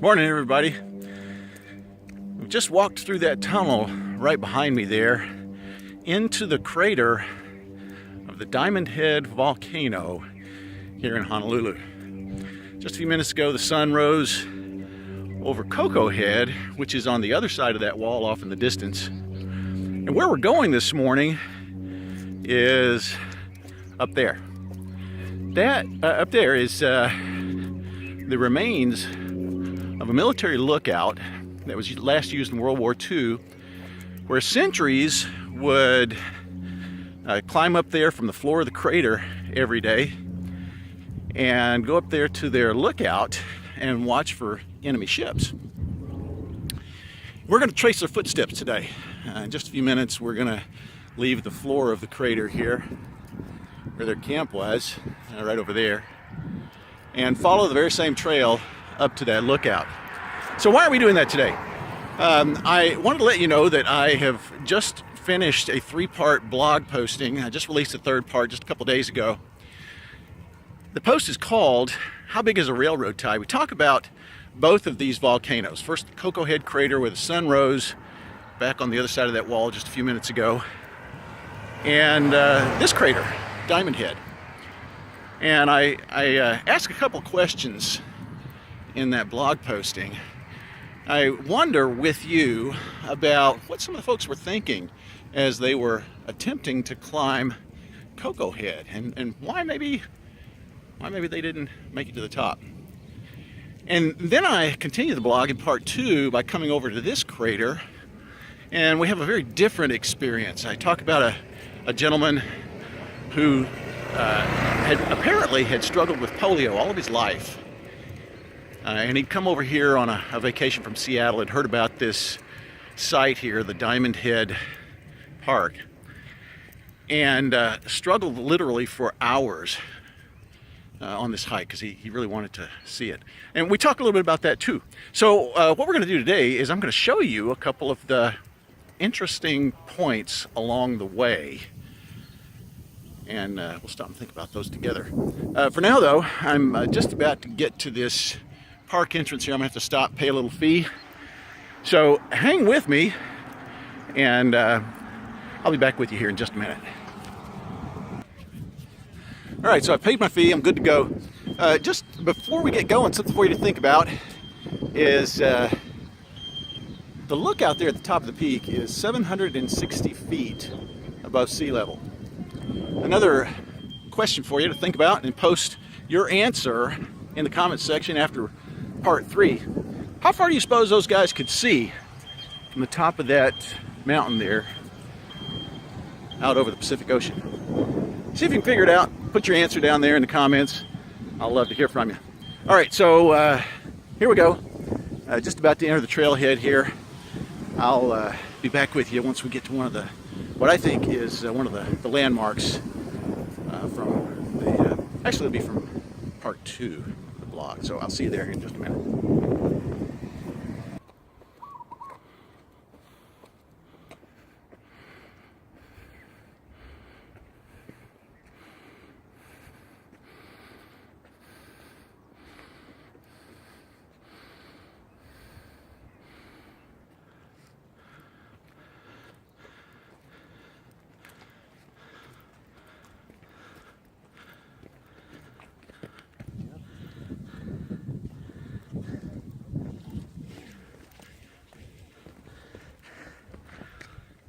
Morning, everybody. We've just walked through that tunnel right behind me there into the crater of the Diamond Head volcano here in Honolulu. Just a few minutes ago, the sun rose over Cocoa Head, which is on the other side of that wall off in the distance. And where we're going this morning is up there. That up there is the remains of a military lookout that was last used in World War II, where sentries would climb up there from the floor of the crater every day and go up there to their lookout and watch for enemy ships. We're going to trace their footsteps today. In just a few minutes, we're going to leave the floor of the crater here, where their camp was, right over there, and follow the very same trail up to that lookout. So why are we doing that today? I wanted to let you know that I have just finished a 3-part blog posting. I just released the 3rd part just a couple days ago. The post is called, How Big is a Railroad Tie? We talk about both of these volcanoes. First, the Cocoa Head crater where the sun rose back on the other side of that wall just a few minutes ago. And this crater, Diamond Head. And I asked a couple questions in that blog posting. I wonder with you about what some of the folks were thinking as they were attempting to climb Cocoa Head, and why maybe they didn't make it to the top. And then I continue the blog in part 2 by coming over to this crater, and we have a very different experience. I talk about a gentleman who had struggled with polio all of his life. And he'd come over here on a vacation from Seattle and heard about this site here, the Diamond Head Park, and struggled literally for hours on this hike because he really wanted to see it. And we talk a little bit about that too. So what we're going to do today is I'm going to show you a couple of the interesting points along the way. And we'll stop and think about those together. For now, though, I'm just about to get to this park entrance here. I'm going to have to stop, pay a little fee. So hang with me, and I'll be back with you here in just a minute. All right, so I paid my fee. I'm good to go. Just before we get going, something for you to think about is the lookout there at the top of the peak is 760 feet above sea level. Another question for you to think about and post your answer in the comments section after part 3. How far do you suppose those guys could see from the top of that mountain there out over the Pacific Ocean? See if you can figure it out. Put your answer down there in the comments. I'll love to hear from you. All right, so here we go. Just about to enter the trailhead here. I'll be back with you once we get to one of the, what I think is one of the landmarks from the, actually it'll be from part 2 of the blog. So I'll see you there in just a minute.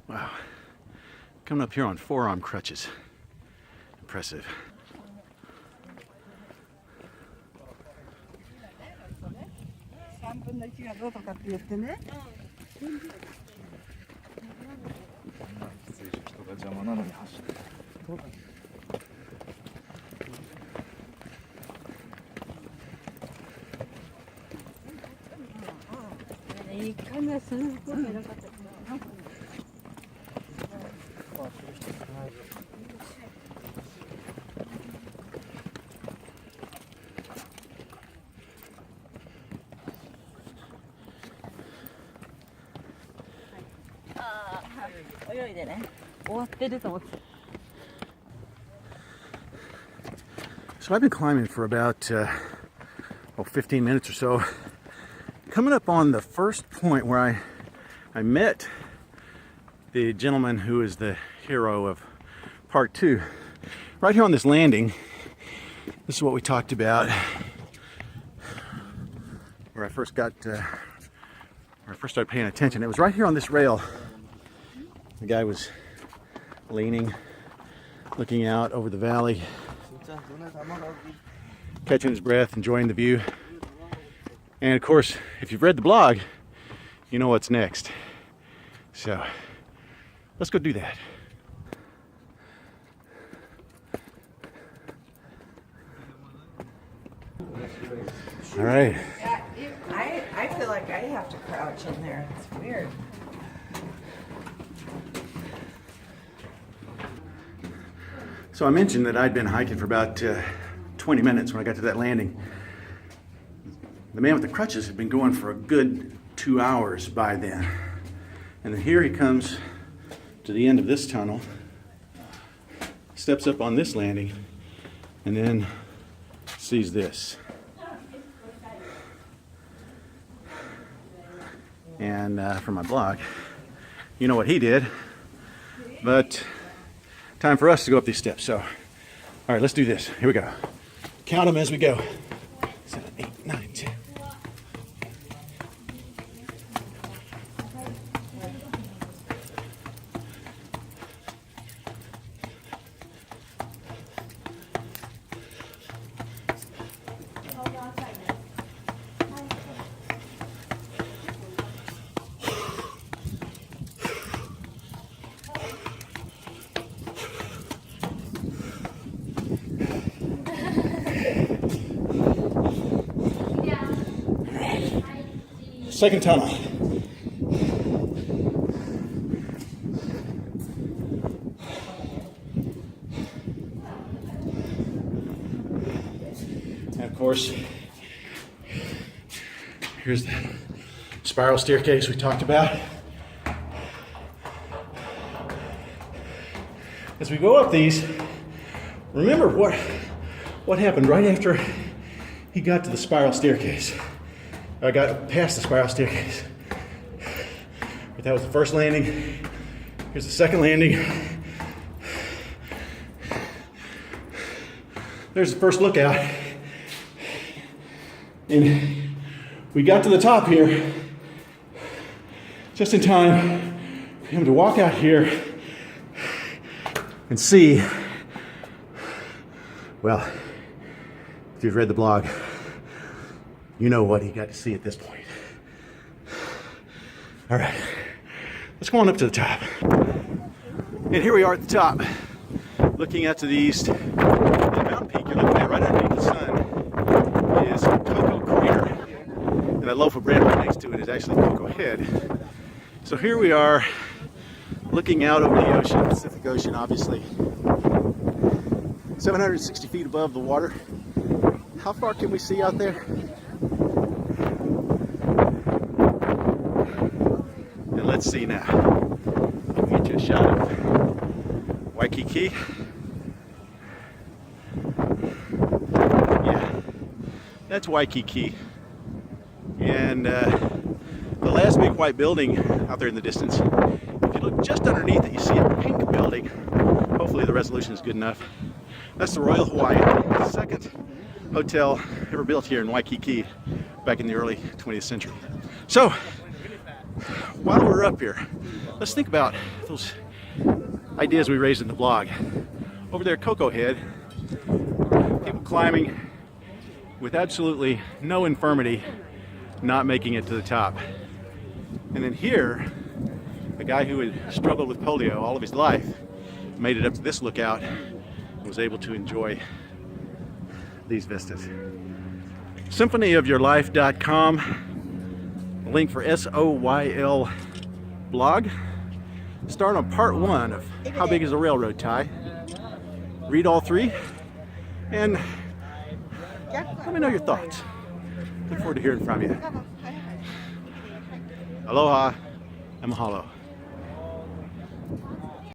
Wow, coming up here on forearm crutches. Impressive. So I've been climbing for about 15 minutes or so, Coming up on the first point where I met the gentleman who is the hero of part 2. Right here on this landing, this is what we talked about where I first started paying attention. It was right here on this rail. The guy was leaning, looking out over the valley, catching his breath, enjoying the view. And of course, if you've read the blog, you know what's next. So let's go do that. All right. I feel like I have to crouch in there. It's weird. So I mentioned that I'd been hiking for about 20 minutes when I got to that landing. The man with the crutches had been going for a good 2 hours by then. And then here he comes to the end of this tunnel, steps up on this landing, and then sees this. And from my blog, you know what he did, but time for us to go up these steps. So, all right, let's do this. Here we go. Count them as we go. 7, 8, 9, 10. Second tunnel. And of course, here's the spiral staircase we talked about. As we go up these, remember what happened right after he got to the spiral staircase. I got past the spiral staircase. But that was the first landing. Here's the second landing. There's the first lookout. And we got to the top here just in time for him to walk out here and see, well, if you've read the blog, you know what he got to see at this point. All right, let's go on up to the top. And here we are at the top, looking out to the east. The mountain peak you're looking at right underneath the sun is Cocoa Crater. And that loaf of bread right next to it is actually Cocoa Head. So here we are, looking out over the ocean, Pacific Ocean, obviously. 760 feet above the water. How far can we see out there? And let's see now. I'll get you a shot of Waikiki. Yeah, that's Waikiki. And the last big white building out there in the distance, if you look just underneath it, you see a pink building. Hopefully the resolution is good enough. That's the Royal Hawaiian, the second hotel ever built here in Waikiki back in the early 20th century. So, while we're up here, let's think about those ideas we raised in the blog. Over there at Cocoa Head, people climbing with absolutely no infirmity, not making it to the top. And then here, a guy who had struggled with polio all of his life made it up to this lookout and was able to enjoy these vistas. Symphonyofyourlife.com, link for SOYL blog. Start on part 1 of How Big is a Railroad Tie. Read all 3 and let me know your thoughts. Look forward to hearing from you. Aloha and mahalo.